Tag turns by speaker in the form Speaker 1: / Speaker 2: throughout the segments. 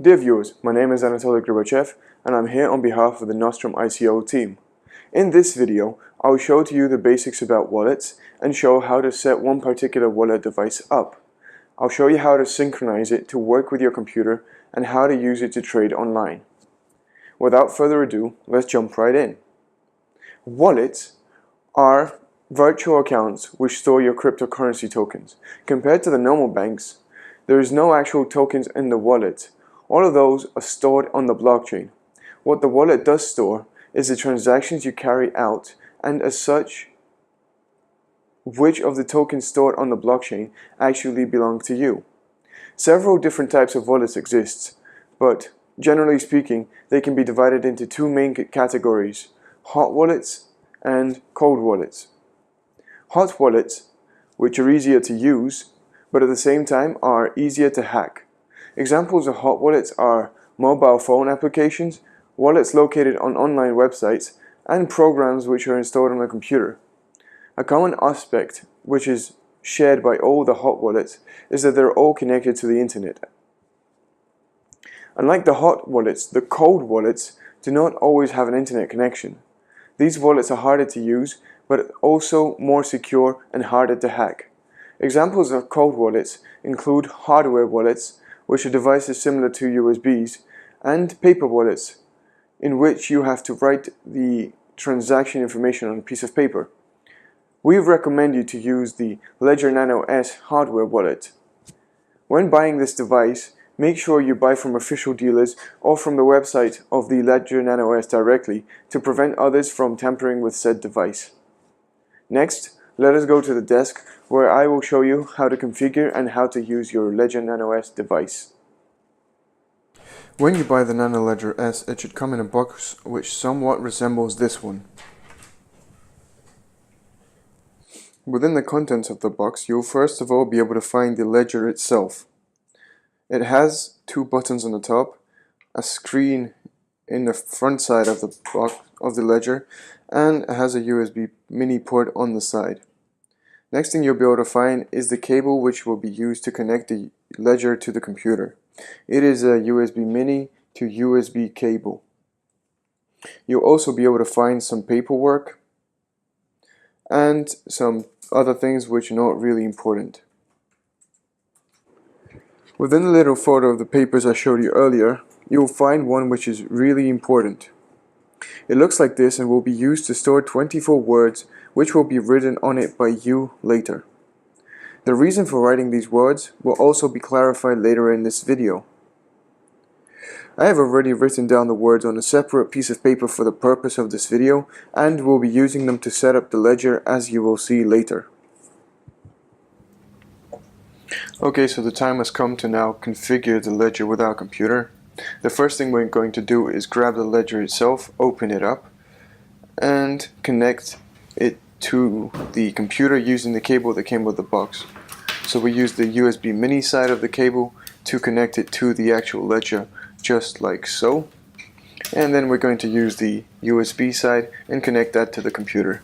Speaker 1: Dear viewers, my name is Untitled Chapter and I'm here on behalf of the Nostrum ICO team. In this video, I will show to you the basics about wallets and show how to set one particular wallet device up. I'll show you how to synchronize it to work with your computer and how to use it to trade online. Without further ado, let's jump right in. Wallets are virtual accounts which store your cryptocurrency tokens. Compared to the normal banks, there is no actual tokens in the wallet. All of those are stored on the blockchain. What the wallet does store is the transactions you carry out, and as such, which of the tokens stored on the blockchain actually belong to you. Several different types of wallets exist, but generally speaking, they can be divided into two main categories: hot wallets and cold wallets. Hot wallets, which are easier to use, but at the same time are easier to hack. Examples of hot wallets are mobile phone applications, wallets located on online websites, and programs which are installed on a computer. A common aspect, which is shared by all the hot wallets, is that they're all connected to the internet. Unlike the hot wallets, the cold wallets do not always have an internet connection. These wallets are harder to use, but also more secure and harder to hack. Examples of cold wallets include hardware wallets, which are devices similar to USBs, and paper wallets, in which you have to write the transaction information on a piece of paper. We recommend you to use the Ledger Nano S hardware wallet. When buying this device, make sure you buy from official dealers or from the website of the Ledger Nano S directly to prevent others from tampering with said device. Next, let us go to the desk where I will show you how to configure and how to use your Ledger Nano S device. When you buy the Nano Ledger S, it should come in a box which somewhat resembles this one. Within the contents of the box, you'll first of all be able to find the ledger itself. It has two buttons on the top, a screen in the front side of the box of the ledger, and it has a USB mini port on the side. Next thing you'll be able to find is the cable which will be used to connect the ledger to the computer. It is a USB mini to USB cable. You'll also be able to find some paperwork and some other things which are not really important. Within the little photo of the papers I showed you earlier, you'll find one which is really important. It looks like this and will be used to store 24 words which will be written on it by you later. The reason for writing these words will also be clarified later in this video. I have already written down the words on a separate piece of paper for the purpose of this video and will be using them to set up the ledger, as you will see later. Okay, so the time has come to now configure the ledger with our computer. The first thing we're going to do is grab the ledger itself, open it up, and connect it to the computer using the cable that came with the box. So we use the USB mini side of the cable to connect it to the actual ledger, just like so. And then we're going to use the USB side and connect that to the computer.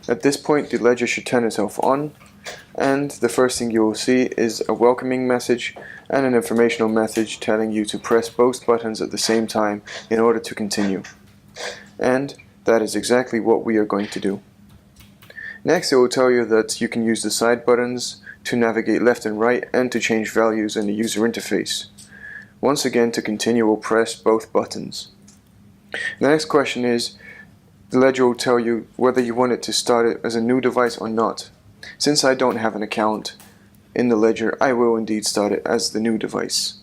Speaker 1: At this point, the ledger should turn itself on, and the first thing you will see is a welcoming message and an informational message telling you to press both buttons at the same time in order to continue. And that is exactly what we are going to do. Next, it will tell you that you can use the side buttons to navigate left and right and to change values in the user interface. Once again, to continue, we'll press both buttons. The next question is, the ledger will tell you whether you want it to start it as a new device or not. Since I don't have an account in the ledger, I will indeed start it as the new device.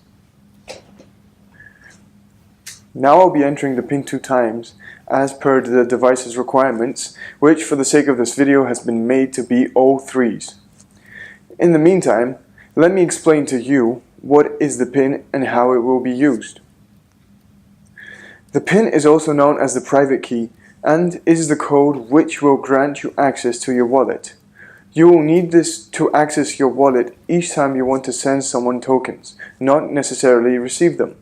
Speaker 1: Now I'll be entering the PIN 2 times as per the device's requirements, which for the sake of this video has been made to be all threes. In the meantime, let me explain to you what is the PIN and how it will be used. The PIN is also known as the private key and is the code which will grant you access to your wallet. You will need this to access your wallet each time you want to send someone tokens, not necessarily receive them.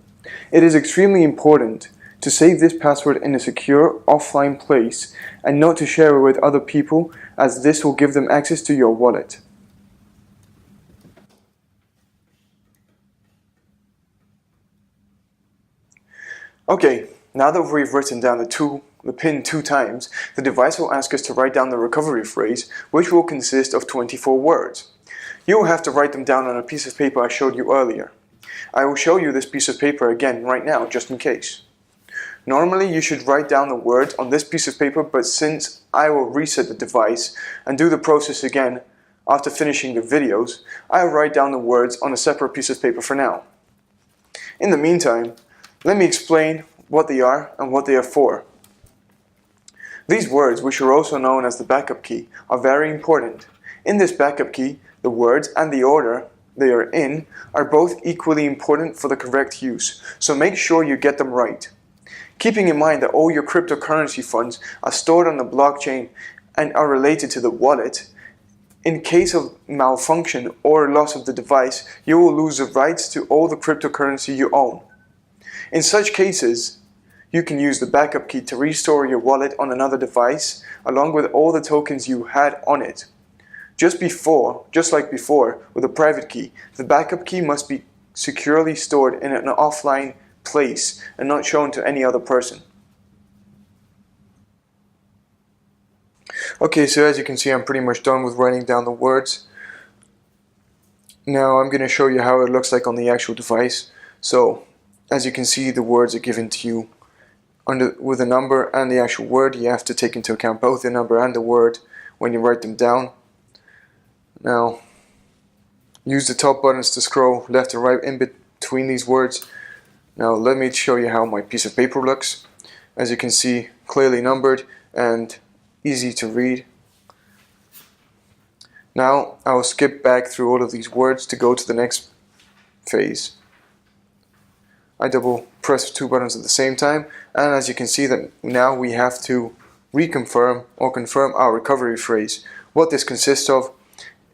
Speaker 1: It is extremely important to save this password in a secure offline place and not to share it with other people, as this will give them access to your wallet. Okay, now that we've written down the pin 2 times, the device will ask us to write down the recovery phrase, which will consist of 24 words. You will have to write them down on a piece of paper I showed you earlier. I will show you this piece of paper again right now, just in case. Normally you should write down the words on this piece of paper, but since I will reset the device and do the process again after finishing the videos, I will write down the words on a separate piece of paper for now. In the meantime, let me explain what they are and what they are for. These words, which are also known as the backup key, are very important. In this backup key, the words and the order they are in are both equally important for the correct use, so make sure you get them right. Keeping in mind that all your cryptocurrency funds are stored on the blockchain and are related to the wallet, in case of malfunction or loss of the device, you will lose the rights to all the cryptocurrency you own. In such cases, you can use the backup key to restore your wallet on another device, along with all the tokens you had on it. Just like before, with a private key, the backup key must be securely stored in an offline place and not shown to any other person. Okay, so as you can see, I'm pretty much done with writing down the words. Now I'm going to show you how it looks like on the actual device. So, as you can see, the words are given to you with a number and the actual word. You have to take into account both the number and the word when you write them down. Now, use the top buttons to scroll left and right in between these words. Now let me show you how my piece of paper looks. As you can see, clearly numbered and easy to read. Now I will skip back through all of these words to go to the next phase. I double press 2 buttons at the same time, and as you can see that now we have to reconfirm or confirm our recovery phrase. What this consists of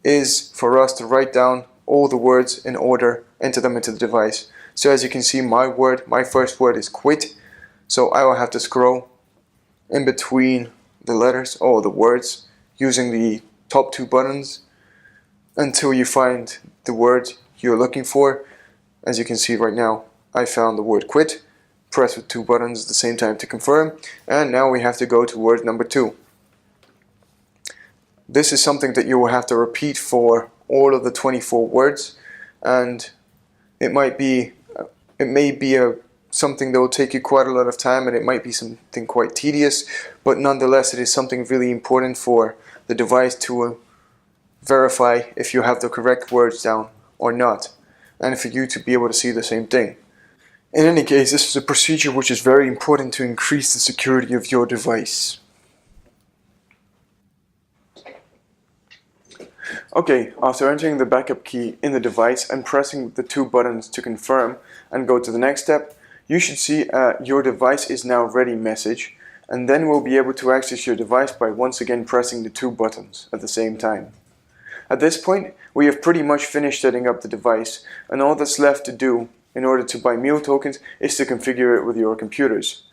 Speaker 1: is for us to write down all the words in order, enter them into the device. So as you can see, my first word is quit, so I will have to scroll in between the letters or the words using the top 2 buttons until you find the word you're looking for. As you can see right now, I found the word quit. Press with 2 buttons at the same time to confirm, and now we have to go to word number 2. This is something that you will have to repeat for all of the 24 words, and it may be something that will take you quite a lot of time, and it might be something quite tedious, but nonetheless it is something really important for the device to verify if you have the correct words down or not, and for you to be able to see the same thing. In any case, this is a procedure which is very important to increase the security of your device. Okay, after entering the backup key in the device and pressing the 2 buttons to confirm and go to the next step, you should see your device is now ready message, and then we'll be able to access your device by once again pressing the 2 buttons at the same time. At this point, we have pretty much finished setting up the device, and all that's left to do in order to buy Mealtokens is to configure it with your computers.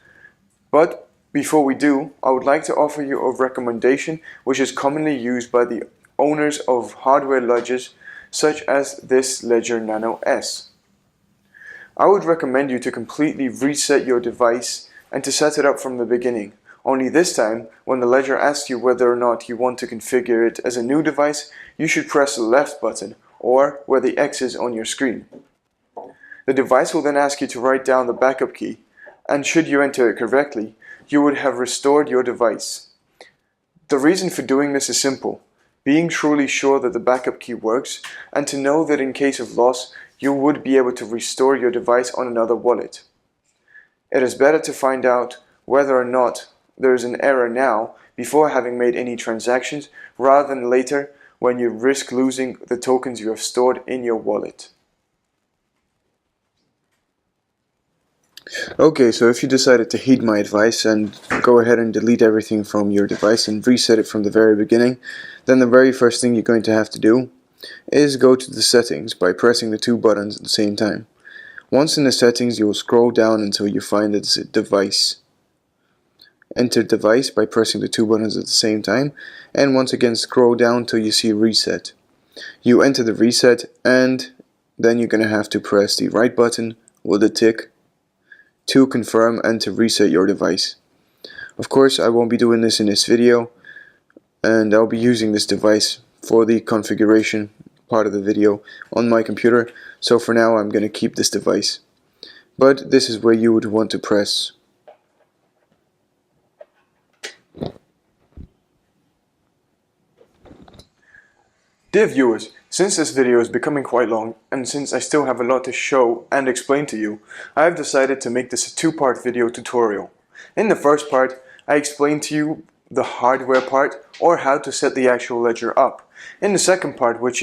Speaker 1: But before we do, I would like to offer you a recommendation which is commonly used by the owners of hardware ledgers such as this Ledger Nano S. I would recommend you to completely reset your device and to set it up from the beginning. Only this time, when the ledger asks you whether or not you want to configure it as a new device, you should press the left button or where the X is on your screen. The device will then ask you to write down the backup key, and should you enter it correctly, you would have restored your device. The reason for doing this is simple: being truly sure that the backup key works, and to know that in case of loss, you would be able to restore your device on another wallet. It is better to find out whether or not there is an error now before having made any transactions, rather than later when you risk losing the tokens you have stored in your wallet. Okay, so if you decided to heed my advice and go ahead and delete everything from your device and reset it from the very beginning, then the very first thing you're going to have to do is go to the settings by pressing the 2 buttons at the same time. Once in the settings, you will scroll down until you find it's a device. Enter device by pressing the 2 buttons at the same time, and once again scroll down till you see reset. You enter the reset, and then you're going to have to press the right button with a tick to confirm and to reset your device. Of course, I won't be doing this in this video, and I'll be using this device for the configuration part of the video on my computer, so for now I'm going to keep this device. But this is where you would want to press. Dear viewers, since this video is becoming quite long, and since I still have a lot to show and explain to you, I have decided to make this a two-part video tutorial. In the first part, I explain to you the hardware part, or how to set the actual ledger up. In the second part, which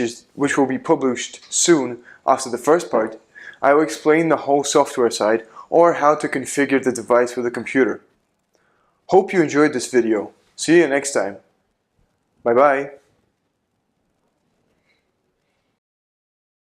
Speaker 1: will be published soon after the first part, I will explain the whole software side, or how to configure the device with a computer. Hope you enjoyed this video. See you next time. Bye bye.